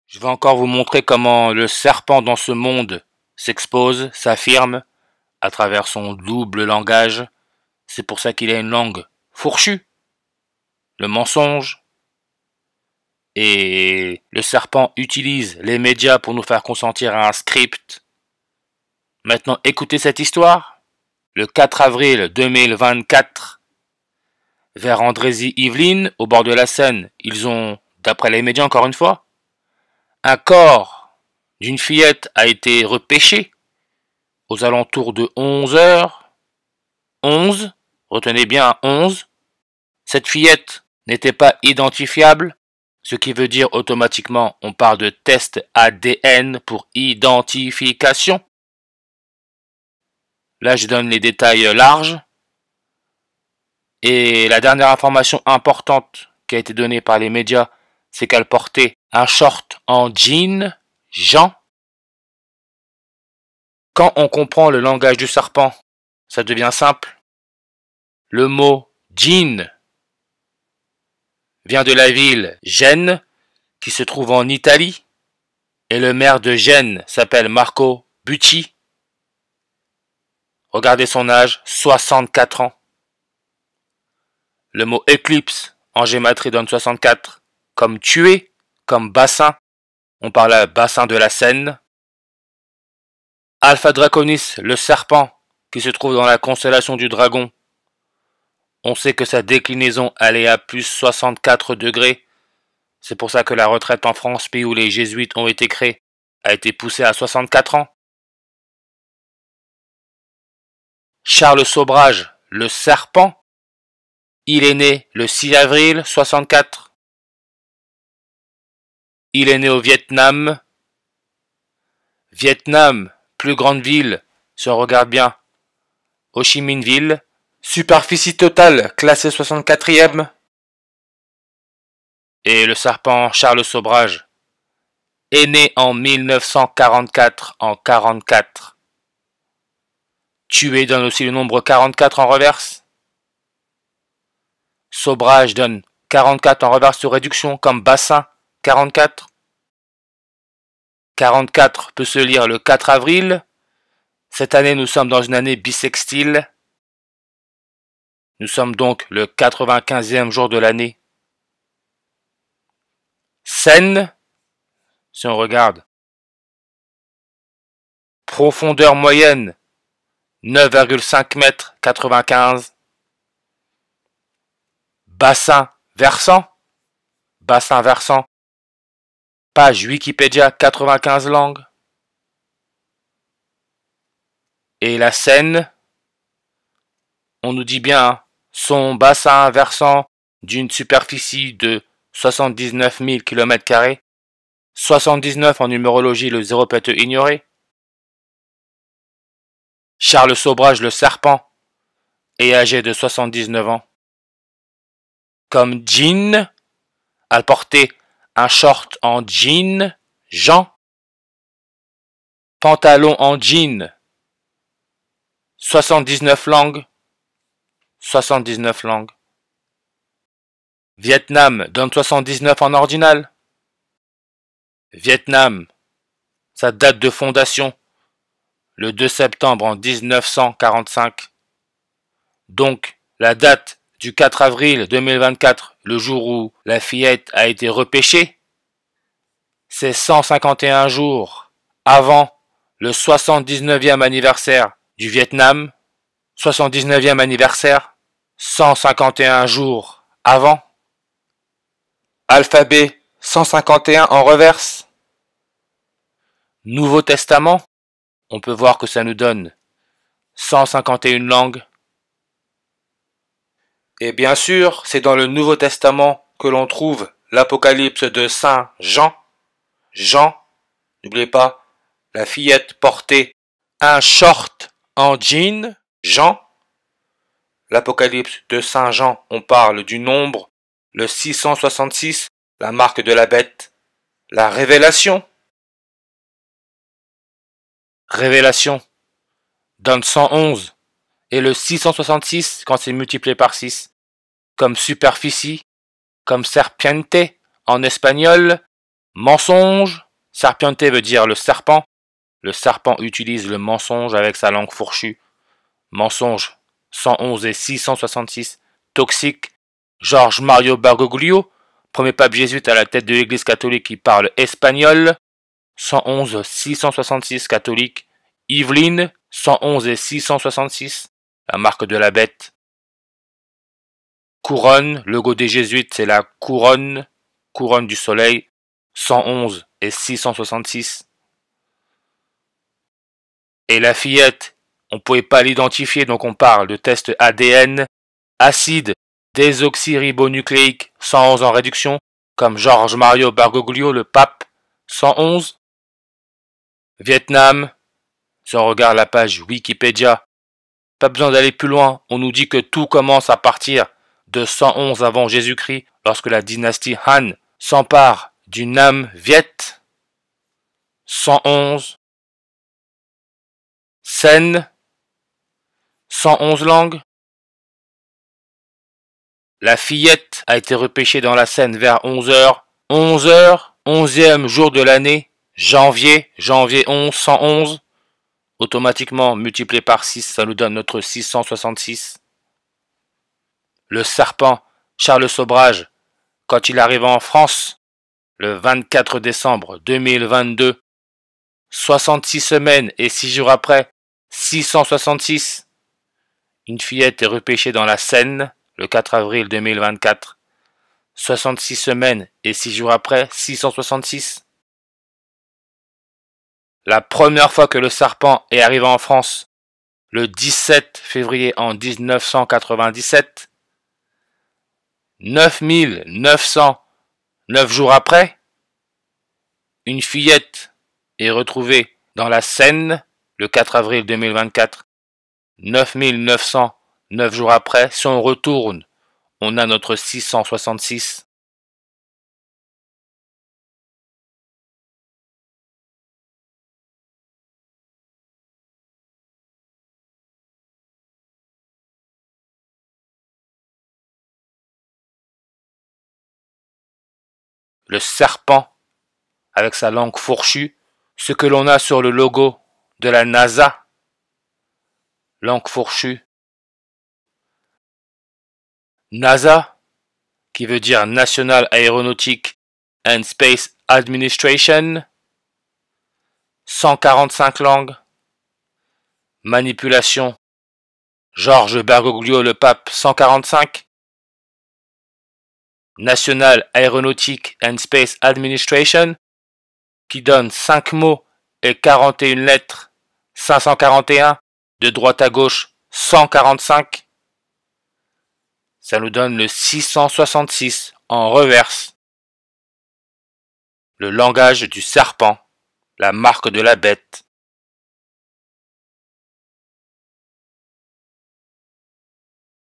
Je vais encore vous montrer comment le serpent dans ce monde s'expose, s'affirme, à travers son double langage. C'est pour ça qu'il a une langue fourchue, le mensonge. Et le serpent utilise les médias pour nous faire consentir à un script. Maintenant, écoutez cette histoire. Le 4 avril 2024, vers Andrézy-Yvelines, au bord de la Seine, ils ont, d'après les médias encore une fois, un corps d'une fillette a été repêché aux alentours de 11h. 11, retenez bien 11. Cette fillette n'était pas identifiable, ce qui veut dire automatiquement on parle de test ADN pour identification. Là, je donne les détails larges. Et la dernière information importante qui a été donnée par les médias, c'est qu'elle portait un short en jean, Jean. Quand on comprend le langage du serpent, ça devient simple. Le mot jean vient de la ville Gênes, qui se trouve en Italie, et le maire de Gênes s'appelle Marco Bucci. Regardez son âge, 64 ans. Le mot éclipse en gématrie donne 64, comme tuer, comme bassin. On parle à bassin de la Seine. Alpha Draconis, le serpent, qui se trouve dans la constellation du dragon. On sait que sa déclinaison allait à plus 64 degrés. C'est pour ça que la retraite en France, pays où les jésuites ont été créés, a été poussée à 64 ans. Charles Sobrage, le serpent, il est né le 6 avril 64. Il est né au Vietnam. Vietnam, plus grande ville, si on regarde bien, Ho Chi Minh Ville. Superficie totale, classée 64e. Et le serpent Charles Sobrage est né en 1944, en 44. Tué donne aussi le nombre 44 en reverse. Sobrage donne 44 en reverse de réduction comme bassin 44. 44 peut se lire le 4 avril. Cette année, nous sommes dans une année bissextile. Nous sommes donc le 95e jour de l'année. Seine, si on regarde. Profondeur moyenne, 9,5 mètres 95. Bassin versant. Page Wikipédia, 95 langues. Et la Seine, on nous dit bien, son bassin versant d'une superficie de 79 000 km², 79 en numérologie, le 0 peut être ignoré. Charles Sobrage, le serpent, est âgé de 79 ans. Comme jean, elle portait un short en jean, Jean. Pantalon en jean, 79 langues. 79 langues. Vietnam donne 79 en ordinal. Vietnam, sa date de fondation, le 2 septembre en 1945. Donc, la date du 4 avril 2024, le jour où la fillette a été repêchée, c'est 151 jours avant le 79e anniversaire du Vietnam. 79e anniversaire, 151 jours avant. Alphabet 151 en reverse. Nouveau Testament, on peut voir que ça nous donne 151 langues. Et bien sûr, c'est dans le Nouveau Testament que l'on trouve l'Apocalypse de Saint Jean. Jean, n'oubliez pas, la fillette portait un short en jean, Jean. L'Apocalypse de Saint Jean, on parle du nombre, le 666, la marque de la bête, la révélation. Révélation donne 111, et le 666 quand c'est multiplié par 6, comme superficie, comme serpiente en espagnol, Mensonge. Serpiente veut dire le serpent. Le serpent utilise le mensonge avec sa langue fourchue. Mensonge 111 et 666. Toxique. George Mario Bergoglio, premier pape jésuite à la tête de l'église catholique qui parle espagnol. 111 666 catholique. Yveline 111 et 666. La marque de la bête. Couronne, le logo des jésuites, c'est la couronne du soleil, 111 et 666. Et la fillette, on ne pouvait pas l'identifier, donc on parle de test ADN, acide désoxyribonucléique, 111 en réduction, comme George Mario Bergoglio, le pape, 111. Vietnam, si on regarde la page Wikipédia, pas besoin d'aller plus loin, on nous dit que tout commence à partir de 111 avant Jésus-Christ, lorsque la dynastie Han s'empare du Nam Viet. 111. Seine. 111 langues. La fillette a été repêchée dans la Seine vers 11h. 11h, 11e jour de l'année, janvier 11, 111. Automatiquement multiplié par 6, ça nous donne notre 666. Le serpent, Charles Sobrage, quand il arriva en France, le 24 décembre 2022, 66 semaines et 6 jours après, 666. Une fillette est repêchée dans la Seine, le 4 avril 2024. 66 semaines et 6 jours après, 666. La première fois que le serpent est arrivé en France, le 17 février en 1997, 9909 jours après, une fillette est retrouvée dans la Seine, le 4 avril 2024. 9909 jours après, si on retourne, on a notre 666. Le serpent, avec sa langue fourchue, ce que l'on a sur le logo de la NASA, langue fourchue. NASA, qui veut dire National Aeronautic and Space Administration, 145 langues. Manipulation, George Bergoglio le pape, 145. National Aeronautic and Space Administration, qui donne 5 mots et 41 lettres, 541, de droite à gauche, 145. Ça nous donne le 666 en reverse. Le langage du serpent, la marque de la bête.